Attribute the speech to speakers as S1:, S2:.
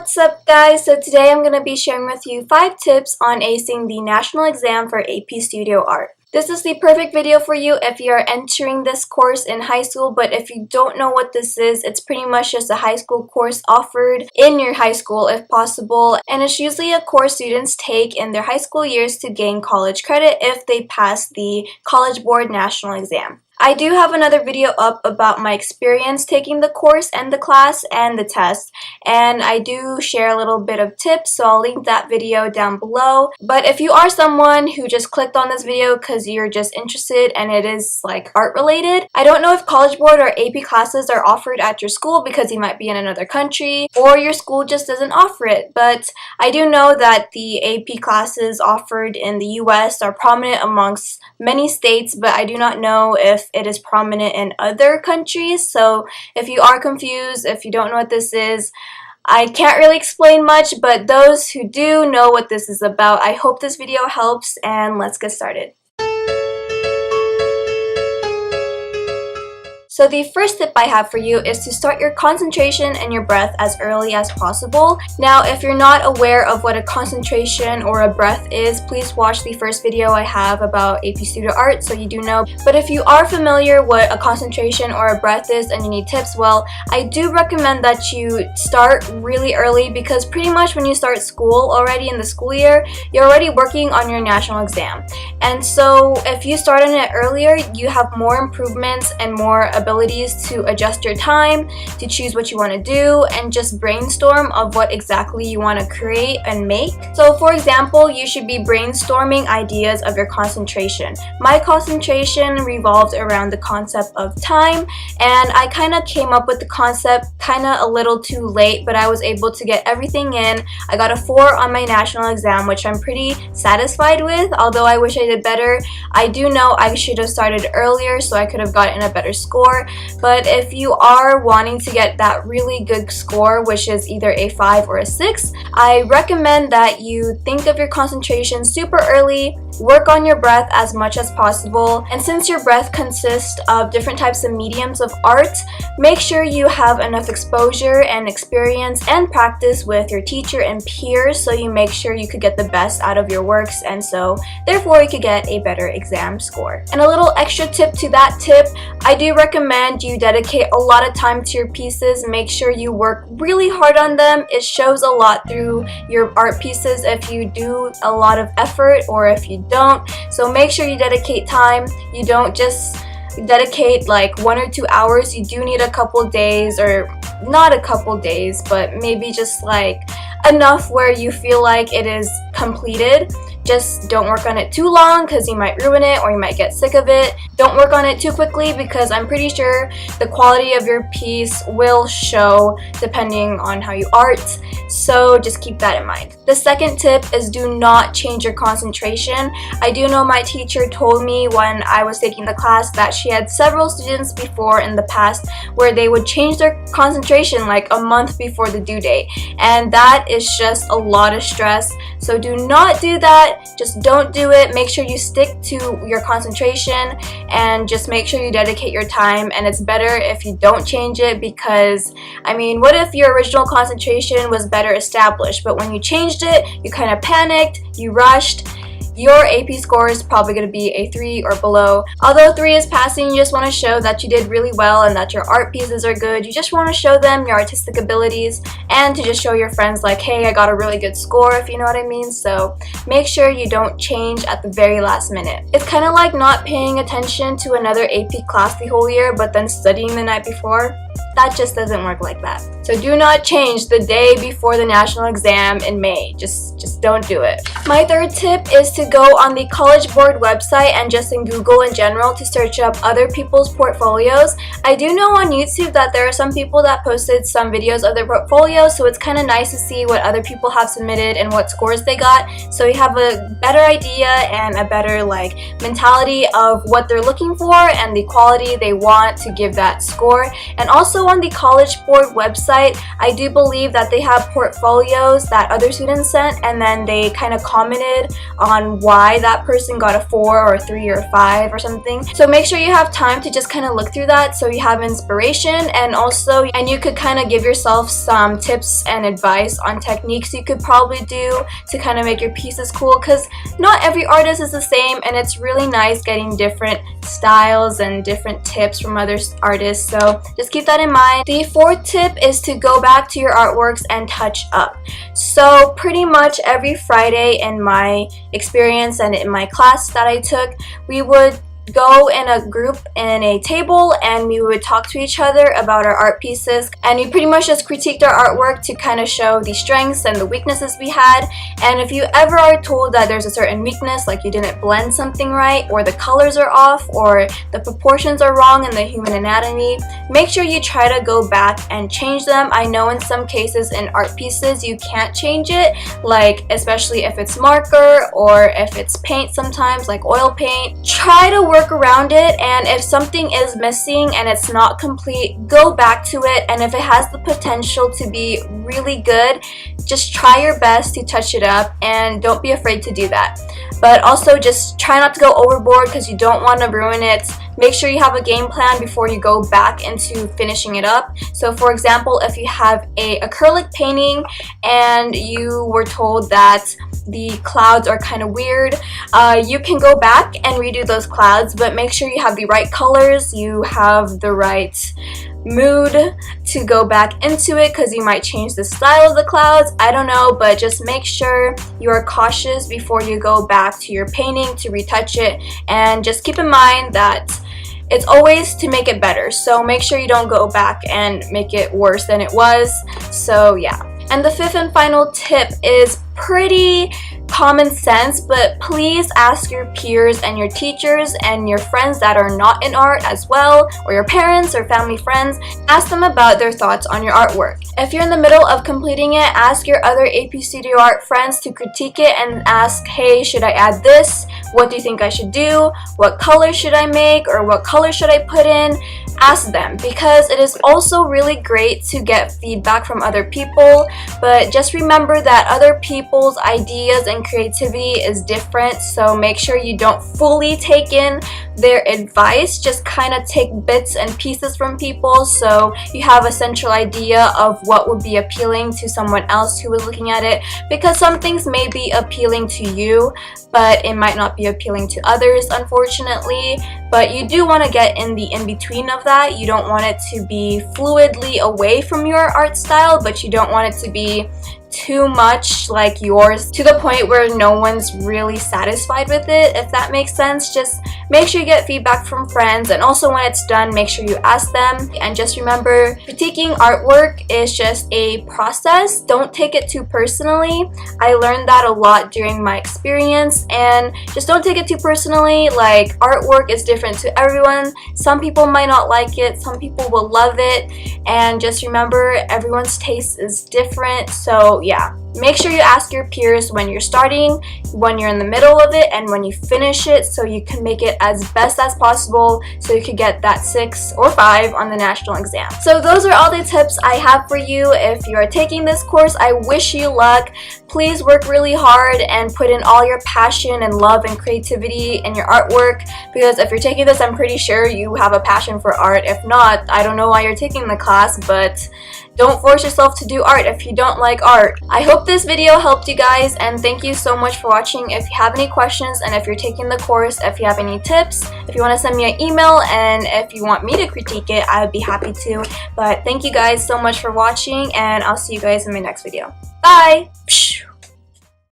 S1: What's up guys? So today I'm going to be sharing with you 5 tips on acing the national exam for AP Studio Art. This is the perfect video for you if you are entering this course in high school, but if you don't know what this is, it's pretty much just a high school course offered in your high school if possible, and it's usually a course students take in their high school years to gain college credit if they pass the College Board National Exam. I do have another video up about my experience taking the course and the class and the test, and I do share a little bit of tips, so I'll link that video down below. But if you are someone who just clicked on this video because you're just interested and it is like art related, I don't know if College Board or AP classes are offered at your school because you might be in another country or your school just doesn't offer it, but I do know that the AP classes offered in the US are prominent amongst many states, but I do not know if it is prominent in other countries. So if you are confused, if you don't know what this is, I can't really explain much, but those who do know what this is about, I hope this video helps, and let's get started. So the first tip I have for you is to start your concentration and your breath as early as possible. Now, if you're not aware of what a concentration or a breath is, please watch the first video I have about AP Studio Art so you do know. But if you are familiar what a concentration or a breath is and you need tips, well, I do recommend that you start really early, because pretty much when you start school already in the school year, you're already working on your national exam. And so if you start on it earlier, you have more improvements and more abilities to adjust your time, to choose what you want to do, and just brainstorm of what exactly you want to create and make. So for example, you should be brainstorming ideas of your concentration. My concentration revolved around the concept of time, and I kind of came up with the concept kind of a little too late, but I was able to get everything in. I got a 4 on my national exam, which I'm pretty satisfied with, although I wish I did better. I do know I should have started earlier so I could have gotten a better score. But if you are wanting to get that really good score, which is either a 5 or a 6, I recommend that you think of your concentration super early, work on your breath as much as possible, and since your breath consists of different types of mediums of art, make sure you have enough exposure and experience and practice with your teacher and peers so you make sure you could get the best out of your works, and so therefore you could get a better exam score. And a little extra tip to that tip, I do recommend you dedicate a lot of time to your pieces. Make sure you work really hard on them. It shows a lot through your art pieces if you do a lot of effort or if you don't. So make sure you dedicate time. You don't just dedicate like 1 or 2 hours. You do need a couple days, or not a couple days, but maybe just like enough where you feel like it is completed. Just don't work on it too long because you might ruin it or you might get sick of it. Don't work on it too quickly because I'm pretty sure the quality of your piece will show depending on how you art. So just keep that in mind. The second tip is do not change your concentration. I do know my teacher told me when I was taking the class that she had several students before in the past where they would change their concentration like a month before the due date, and that is just a lot of stress. So do not do that. Just don't do it. Make sure you stick to your concentration and just make sure you dedicate your time, and it's better if you don't change it, because I mean, what if your original concentration was better established, but when you changed it, you kind of panicked, you rushed? Your AP score is probably going to be a 3 or below. Although 3 is passing, you just want to show that you did really well and that your art pieces are good. You just want to show them your artistic abilities and to just show your friends like, hey, I got a really good score, if you know what I mean. So make sure you don't change at the very last minute. It's kind of like not paying attention to another AP class the whole year but then studying the night before. That just doesn't work like that. So do not change the day before the national exam in May. Just don't do it. My third tip is to go on the College Board website and just in Google in general to search up other people's portfolios. I do know on YouTube that there are some people that posted some videos of their portfolios, so it's kind of nice to see what other people have submitted and what scores they got, so you have a better idea and a better like mentality of what they're looking for and the quality they want to give that score. And also on the College Board website, website. I do believe that they have portfolios that other students sent, and then they kind of commented on why that person got a 4 or a 3 or a 5 or something. So make sure you have time to just kind of look through that so you have inspiration, and you could kind of give yourself some tips and advice on techniques you could probably do to kind of make your pieces cool, because not every artist is the same, and it's really nice getting different styles and different tips from other artists. So just keep that in mind. The fourth tip is to go back to your artworks and touch up. So pretty much every Friday in my experience and in my class that I took, we would go in a group in a table and we would talk to each other about our art pieces, and we pretty much just critiqued our artwork to kind of show the strengths and the weaknesses we had. And if you ever are told that there's a certain weakness, like you didn't blend something right, or the colors are off, or the proportions are wrong in the human anatomy, make sure you try to go back and change them. I know in some cases in art pieces you can't change it, like especially if it's marker or if it's paint, sometimes like oil paint. Try to work around it, and if something is missing and it's not complete, go back to it, and if it has the potential to be really good, just try your best to touch it up, and don't be afraid to do that. But also just try not to go overboard, because you don't want to ruin it. Make sure you have a game plan before you go back into finishing it up. So for example, if you have a acrylic painting and you were told that the clouds are kind of weird, you can go back and redo those clouds, but make sure you have the right colors, you have the right mood to go back into it, because you might change the style of the clouds, I don't know, but just make sure you are cautious before you go back to your painting to retouch it, and just keep in mind that it's always to make it better, so make sure you don't go back and make it worse than it was. So yeah. And the fifth and final tip is pretty common sense, but please ask your peers and your teachers and your friends that are not in art as well, or your parents or family friends. Ask them about their thoughts on your artwork. If you're in the middle of completing it, ask your other AP Studio Art friends to critique it and ask, hey, should I add this? What do you think I should do? What color should I make? Or what color should I put in? Ask them, because it is also really great to get feedback from other people, but just remember that other people's ideas and creativity is different, so make sure you don't fully take in their advice. Just kind of take bits and pieces from people so you have a central idea of what would be appealing to someone else who is looking at it, because some things may be appealing to you but it might not be appealing to others, unfortunately. But you do want to get in the in-between of that. You don't want it to be fluidly away from your art style, but you don't want it to be too much like yours to the point where no one's really satisfied with it, if that makes sense. Just make sure you get feedback from friends, and also when it's done, make sure you ask them. And just remember, critiquing artwork is just a process. Don't take it too personally. I learned that a lot during my experience, and just don't take it too personally. Like, artwork is different to everyone. Some people might not like it, some people will love it, and just remember, everyone's taste is different. So yeah, make sure you ask your peers when you're starting, when you're in the middle of it, and when you finish it, so you can make it as best as possible so you could get that 6 or 5 on the national exam. So those are all the tips I have for you. If you are taking this course, I wish you luck. Please work really hard and put in all your passion and love and creativity in your artwork, because if you're taking this, I'm pretty sure you have a passion for art. If not, I don't know why you're taking the class, but don't force yourself to do art if you don't like art. I hope this video helped you guys, and thank you so much for watching. If you have any questions, and if you're taking the course, if you have any tips, if you want to send me an email, and if you want me to critique it, I would be happy to. But thank you guys so much for watching, and I'll see you guys in my next video. Bye!